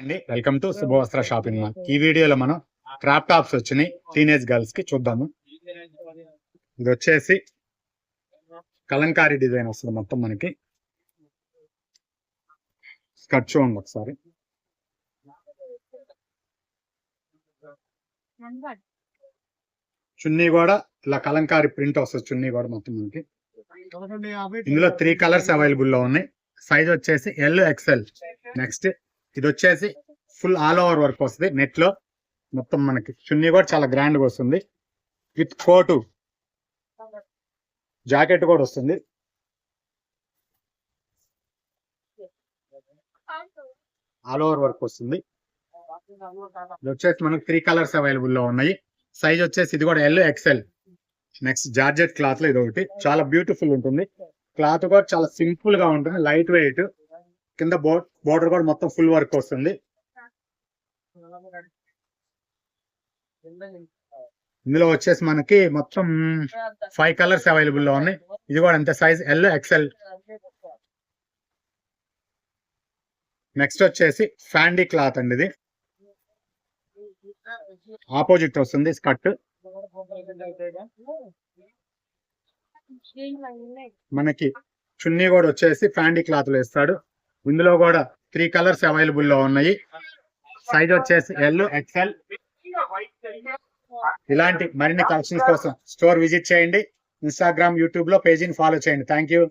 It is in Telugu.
అండి వెల్కమ్ టు శుభవస్త్ర షాపింగ్ మాల్. ఈ వీడియోలో మనం క్రాప్ టాప్స్ వచ్చినాయి టీనేజ్ గర్ల్స్ కి చూద్దాము. ఇది వచ్చేసి కలంకారీ డిజైన్ వస్తుంది మొత్తం మనకి. స్కర్ట్ చూడండి ఒకసారి. చున్నీ కూడా ఇలా కలంకారీ ప్రింట్ వస్తుంది. చున్నీ కూడా మొత్తం మనకి. ఇందులో 3 కలర్స్ అవైలబుల్ లో ఉన్నాయి. సైజ్ వచ్చేసి ఎల్ ఎక్స్ఎల్. నెక్స్ట్ ఇది వచ్చేసి ఫుల్ ఆల్ ఓవర్ వర్క్ వస్తుంది నెట్ లో మొత్తం మనకి. చున్నీ కూడా చాలా గ్రాండ్ గా వస్తుంది. విత్ కోటు జాకెట్ కూడా వస్తుంది. ఆల్ ఓవర్ వర్క్ వస్తుంది. ఇది వచ్చేసి మనకి 3 కలర్స్ అవైలబుల్ లో ఉన్నాయి. సైజ్ వచ్చేసి ఇది కూడా L XL. Next georgette cloth లో ఇది ఒకటి చాలా బ్యూటిఫుల్ ఉంటుంది. క్లాత్ కూడా చాలా సింపుల్ గా ఉంటుంది, లైట్ వెయిట్. కింద బోర్డర్ కూడా మొత్తం ఫుల్ వర్క్ వస్తుంది. ఇందులో వచ్చేసి మనకి మొత్తం 5 కలర్స్ అవైలబుల్ లో ఉన్నాయి. ఇది కూడా అంతే, సైజ్ ఎల్ ఎక్స్ఎల్. నెక్స్ట్ వచ్చేసి ఫ్యాండీ క్లాత్ అండి. ఇది ఆపోజిట్ వస్తుంది స్కర్ట్. మనకి చున్నీ కూడా వచ్చేసి ఫ్యాండీ క్లాత్ లో ఇస్తాడు. ఇందులో కూడా 3 కలర్స్ అవైలబుల్ లో ఉన్నాయి. సైజ్ వచ్చేసి ఎల్ ఎక్స్ఎల్. ఇలాంటి మరిన్ని కలెక్షన్స్ కోసం స్టోర్ విజిట్ చేయండి. ఇన్స్టాగ్రామ్, యూట్యూబ్ లో పేజీని ఫాలో చేయండి. Thank you.